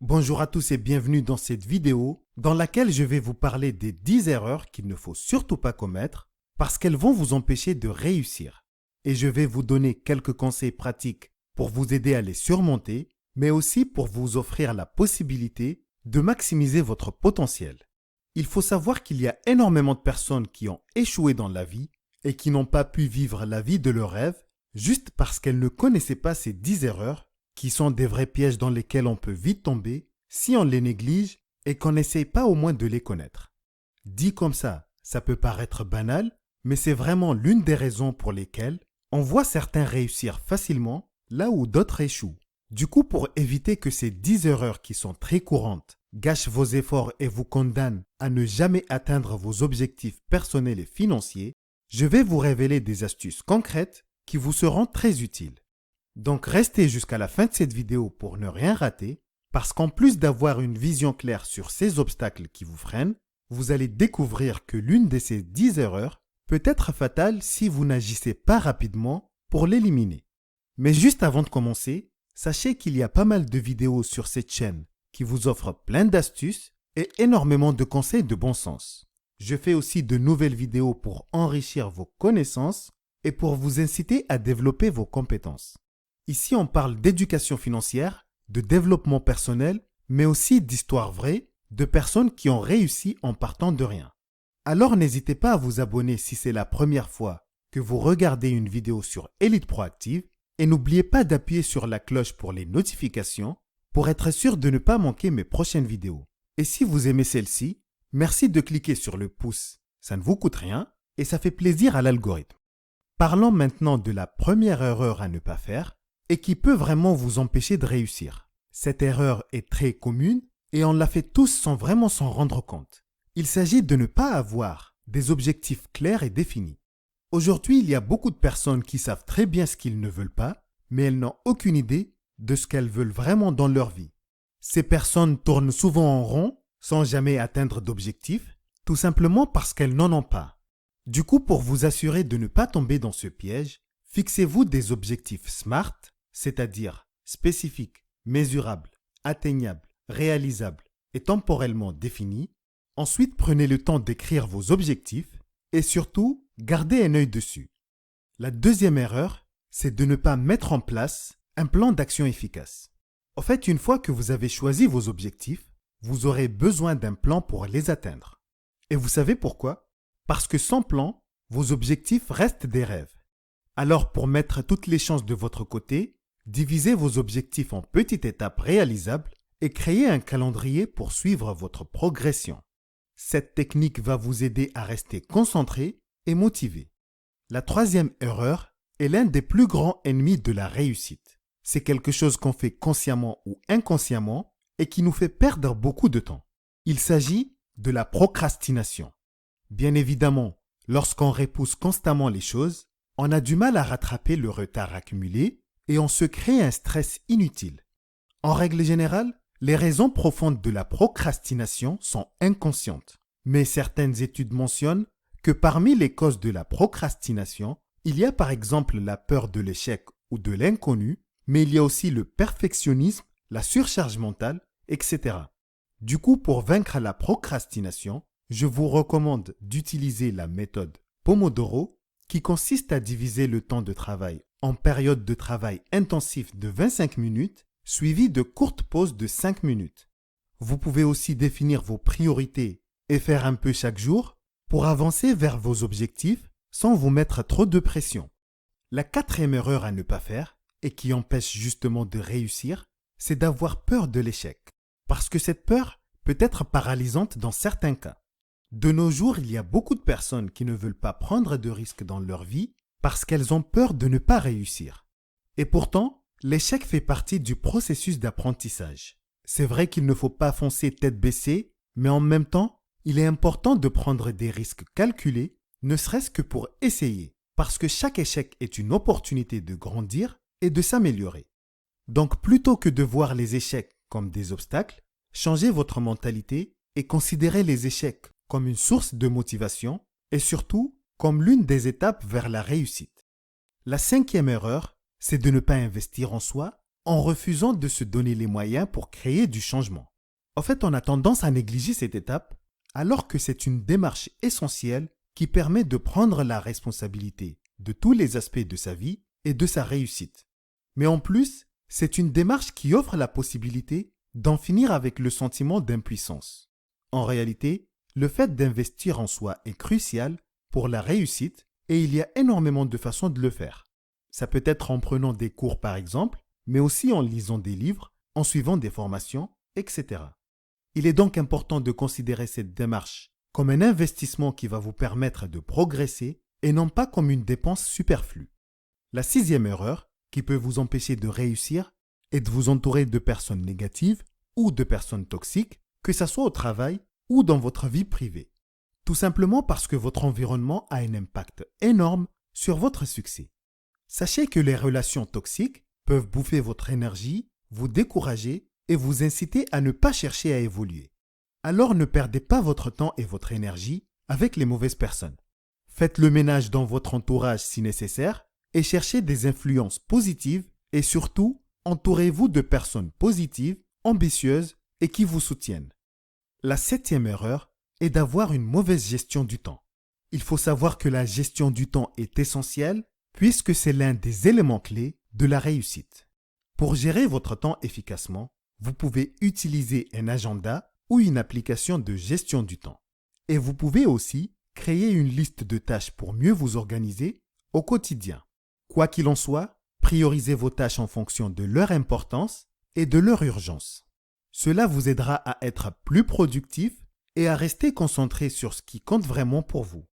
Bonjour à tous et bienvenue dans cette vidéo dans laquelle je vais vous parler des 10 erreurs qu'il ne faut surtout pas commettre parce qu'elles vont vous empêcher de réussir. Et je vais vous donner quelques conseils pratiques pour vous aider à les surmonter, mais aussi pour vous offrir la possibilité de maximiser votre potentiel. Il faut savoir qu'il y a énormément de personnes qui ont échoué dans la vie et qui n'ont pas pu vivre la vie de leurs rêves juste parce qu'elles ne connaissaient pas ces 10 erreurs qui sont des vrais pièges dans lesquels on peut vite tomber si on les néglige et qu'on n'essaye pas au moins de les connaître. Dit comme ça peut paraître banal, mais c'est vraiment l'une des raisons pour lesquelles on voit certains réussir facilement là où d'autres échouent. Du coup, pour éviter que ces 10 erreurs qui sont très courantes gâchent vos efforts et vous condamnent à ne jamais atteindre vos objectifs personnels et financiers, je vais vous révéler des astuces concrètes qui vous seront très utiles. Donc restez jusqu'à la fin de cette vidéo pour ne rien rater, parce qu'en plus d'avoir une vision claire sur ces obstacles qui vous freinent, vous allez découvrir que l'une de ces 10 erreurs peut être fatale si vous n'agissez pas rapidement pour l'éliminer. Mais juste avant de commencer, sachez qu'il y a pas mal de vidéos sur cette chaîne qui vous offrent plein d'astuces et énormément de conseils de bon sens. Je fais aussi de nouvelles vidéos pour enrichir vos connaissances et pour vous inciter à développer vos compétences. Ici, on parle d'éducation financière, de développement personnel, mais aussi d'histoires vraies de personnes qui ont réussi en partant de rien. Alors n'hésitez pas à vous abonner si c'est la première fois que vous regardez une vidéo sur Élite Proactive et n'oubliez pas d'appuyer sur la cloche pour les notifications pour être sûr de ne pas manquer mes prochaines vidéos. Et si vous aimez celle-ci, merci de cliquer sur le pouce, ça ne vous coûte rien et ça fait plaisir à l'algorithme. Parlons maintenant de la première erreur à ne pas faire et qui peut vraiment vous empêcher de réussir. Cette erreur est très commune et on la fait tous sans vraiment s'en rendre compte. Il s'agit de ne pas avoir des objectifs clairs et définis. Aujourd'hui, il y a beaucoup de personnes qui savent très bien ce qu'ils ne veulent pas, mais elles n'ont aucune idée de ce qu'elles veulent vraiment dans leur vie. Ces personnes tournent souvent en rond sans jamais atteindre d'objectifs, tout simplement parce qu'elles n'en ont pas. Du coup, pour vous assurer de ne pas tomber dans ce piège, fixez-vous des objectifs SMART, c'est-à-dire spécifiques, mesurables, atteignables, réalisables et temporellement définis. Ensuite, prenez le temps d'écrire vos objectifs et surtout, gardez un œil dessus. La deuxième erreur, c'est de ne pas mettre en place un plan d'action efficace. En fait, une fois que vous avez choisi vos objectifs, vous aurez besoin d'un plan pour les atteindre. Et vous savez pourquoi? Parce que sans plan, vos objectifs restent des rêves. Alors, pour mettre toutes les chances de votre côté, divisez vos objectifs en petites étapes réalisables et créez un calendrier pour suivre votre progression. Cette technique va vous aider à rester concentré et motivé. La troisième erreur est l'un des plus grands ennemis de la réussite. C'est quelque chose qu'on fait consciemment ou inconsciemment et qui nous fait perdre beaucoup de temps. Il s'agit de la procrastination. Bien évidemment, lorsqu'on repousse constamment les choses, on a du mal à rattraper le retard accumulé et on se crée un stress inutile. En règle générale, les raisons profondes de la procrastination sont inconscientes. Mais certaines études mentionnent que parmi les causes de la procrastination, il y a par exemple la peur de l'échec ou de l'inconnu, mais il y a aussi le perfectionnisme, la surcharge mentale, etc. Du coup, pour vaincre la procrastination, je vous recommande d'utiliser la méthode Pomodoro qui consiste à diviser le temps de travail en périodes de travail intensif de 25 minutes suivies de courtes pauses de 5 minutes. Vous pouvez aussi définir vos priorités et faire un peu chaque jour pour avancer vers vos objectifs sans vous mettre trop de pression. La quatrième erreur à ne pas faire et qui empêche justement de réussir, c'est d'avoir peur de l'échec. Parce que cette peur peut être paralysante dans certains cas. De nos jours, il y a beaucoup de personnes qui ne veulent pas prendre de risques dans leur vie parce qu'elles ont peur de ne pas réussir. Et pourtant, l'échec fait partie du processus d'apprentissage. C'est vrai qu'il ne faut pas foncer tête baissée, mais en même temps, il est important de prendre des risques calculés, ne serait-ce que pour essayer, parce que chaque échec est une opportunité de grandir et de s'améliorer. Donc plutôt que de voir les échecs comme des obstacles, changez votre mentalité et considérez les échecs comme une source de motivation et surtout comme l'une des étapes vers la réussite. La cinquième erreur, c'est de ne pas investir en soi en refusant de se donner les moyens pour créer du changement. En fait, on a tendance à négliger cette étape alors que c'est une démarche essentielle qui permet de prendre la responsabilité de tous les aspects de sa vie et de sa réussite. Mais en plus, c'est une démarche qui offre la possibilité d'en finir avec le sentiment d'impuissance. En réalité, le fait d'investir en soi est crucial pour la réussite et il y a énormément de façons de le faire. Ça peut être en prenant des cours par exemple, mais aussi en lisant des livres, en suivant des formations, etc. Il est donc important de considérer cette démarche comme un investissement qui va vous permettre de progresser et non pas comme une dépense superflue. La sixième erreur qui peut vous empêcher de réussir est de vous entourer de personnes négatives ou de personnes toxiques, que ce soit au travail ou dans votre vie privée. Tout simplement parce que votre environnement a un impact énorme sur votre succès. Sachez que les relations toxiques peuvent bouffer votre énergie, vous décourager et vous inciter à ne pas chercher à évoluer. Alors ne perdez pas votre temps et votre énergie avec les mauvaises personnes. Faites le ménage dans votre entourage si nécessaire et cherchez des influences positives et surtout, entourez-vous de personnes positives, ambitieuses et qui vous soutiennent. La septième erreur est d'avoir une mauvaise gestion du temps. Il faut savoir que la gestion du temps est essentielle puisque c'est l'un des éléments clés de la réussite. Pour gérer votre temps efficacement, vous pouvez utiliser un agenda ou une application de gestion du temps. Et vous pouvez aussi créer une liste de tâches pour mieux vous organiser au quotidien. Quoi qu'il en soit, priorisez vos tâches en fonction de leur importance et de leur urgence. Cela vous aidera à être plus productif et à rester concentré sur ce qui compte vraiment pour vous.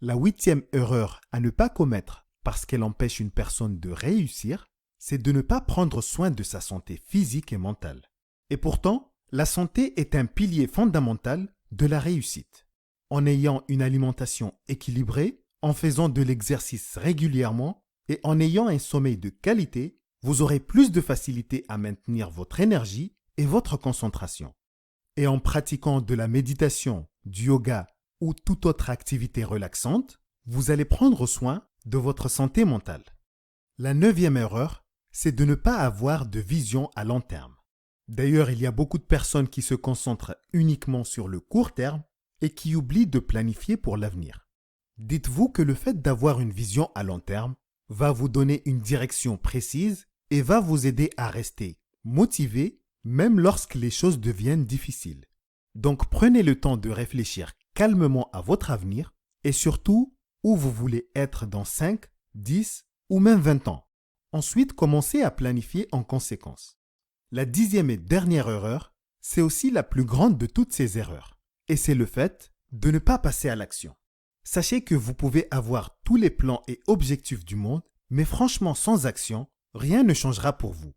La huitième erreur à ne pas commettre parce qu'elle empêche une personne de réussir, c'est de ne pas prendre soin de sa santé physique et mentale. Et pourtant, la santé est un pilier fondamental de la réussite. En ayant une alimentation équilibrée, en faisant de l'exercice régulièrement et en ayant un sommeil de qualité, vous aurez plus de facilité à maintenir votre énergie et votre concentration. Et en pratiquant de la méditation, du yoga ou toute autre activité relaxante, vous allez prendre soin de votre santé mentale. La neuvième erreur, c'est de ne pas avoir de vision à long terme. D'ailleurs, il y a beaucoup de personnes qui se concentrent uniquement sur le court terme et qui oublient de planifier pour l'avenir. Dites-vous que le fait d'avoir une vision à long terme va vous donner une direction précise et va vous aider à rester motivé même lorsque les choses deviennent difficiles. Donc prenez le temps de réfléchir calmement à votre avenir et surtout où vous voulez être dans 5, 10 ou même 20 ans. Ensuite, commencez à planifier en conséquence. La dixième et dernière erreur, c'est aussi la plus grande de toutes ces erreurs. Et c'est le fait de ne pas passer à l'action. Sachez que vous pouvez avoir tous les plans et objectifs du monde, mais franchement sans action, rien ne changera pour vous.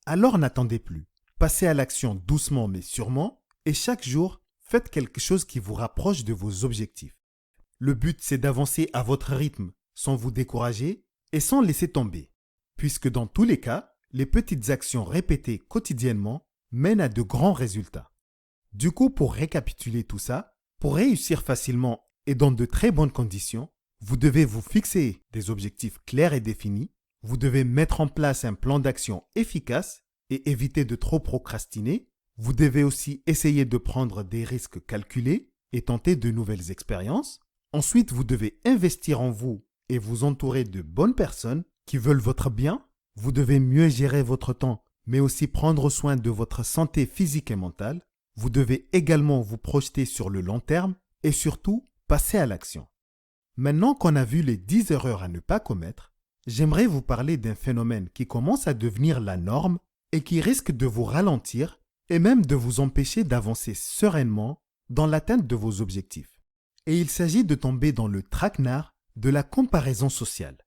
Alors n'attendez plus. Passez à l'action doucement mais sûrement et chaque jour, faites quelque chose qui vous rapproche de vos objectifs. Le but, c'est d'avancer à votre rythme sans vous décourager et sans laisser tomber. Puisque dans tous les cas, les petites actions répétées quotidiennement mènent à de grands résultats. Du coup, pour récapituler tout ça, pour réussir facilement et dans de très bonnes conditions, vous devez vous fixer des objectifs clairs et définis, vous devez mettre en place un plan d'action efficace et éviter de trop procrastiner, vous devez aussi essayer de prendre des risques calculés et tenter de nouvelles expériences. Ensuite, vous devez investir en vous et vous entourer de bonnes personnes qui veulent votre bien. Vous devez mieux gérer votre temps, mais aussi prendre soin de votre santé physique et mentale. Vous devez également vous projeter sur le long terme et surtout passer à l'action. Maintenant qu'on a vu les 10 erreurs à ne pas commettre, j'aimerais vous parler d'un phénomène qui commence à devenir la norme et qui risque de vous ralentir et même de vous empêcher d'avancer sereinement dans l'atteinte de vos objectifs. Et il s'agit de tomber dans le traquenard de la comparaison sociale.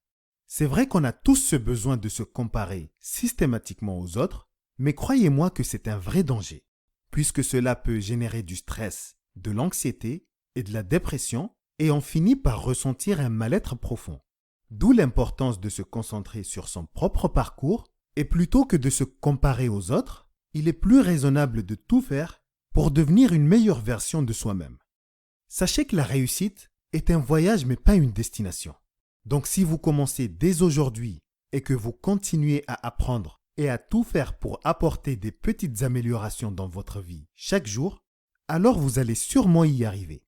C'est vrai qu'on a tous ce besoin de se comparer systématiquement aux autres, mais croyez-moi que c'est un vrai danger, puisque cela peut générer du stress, de l'anxiété et de la dépression, et on finit par ressentir un mal-être profond. D'où l'importance de se concentrer sur son propre parcours, et plutôt que de se comparer aux autres, il est plus raisonnable de tout faire pour devenir une meilleure version de soi-même. Sachez que la réussite est un voyage mais pas une destination. Donc si vous commencez dès aujourd'hui et que vous continuez à apprendre et à tout faire pour apporter des petites améliorations dans votre vie chaque jour, alors vous allez sûrement y arriver.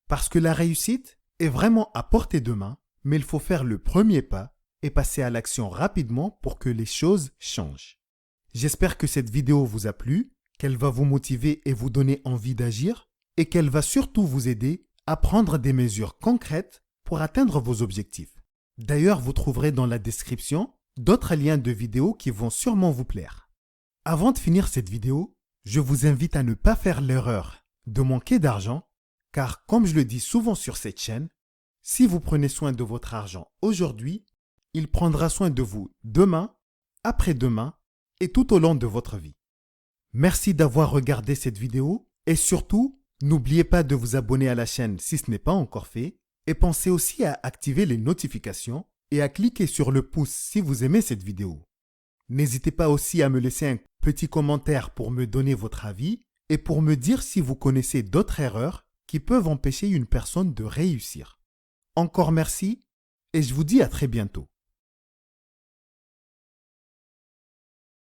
Parce que la réussite est vraiment à portée de main, mais il faut faire le premier pas et passer à l'action rapidement pour que les choses changent. J'espère que cette vidéo vous a plu, qu'elle va vous motiver et vous donner envie d'agir, et qu'elle va surtout vous aider à prendre des mesures concrètes pour atteindre vos objectifs. D'ailleurs, vous trouverez dans la description d'autres liens de vidéos qui vont sûrement vous plaire. Avant de finir cette vidéo, je vous invite à ne pas faire l'erreur de manquer d'argent, car comme je le dis souvent sur cette chaîne, si vous prenez soin de votre argent aujourd'hui, il prendra soin de vous demain, après-demain et tout au long de votre vie. Merci d'avoir regardé cette vidéo et surtout, n'oubliez pas de vous abonner à la chaîne si ce n'est pas encore fait et pensez aussi à activer les notifications et à cliquer sur le pouce si vous aimez cette vidéo. N'hésitez pas aussi à me laisser un petit commentaire pour me donner votre avis et pour me dire si vous connaissez d'autres erreurs qui peuvent empêcher une personne de réussir. Encore merci et je vous dis à très bientôt.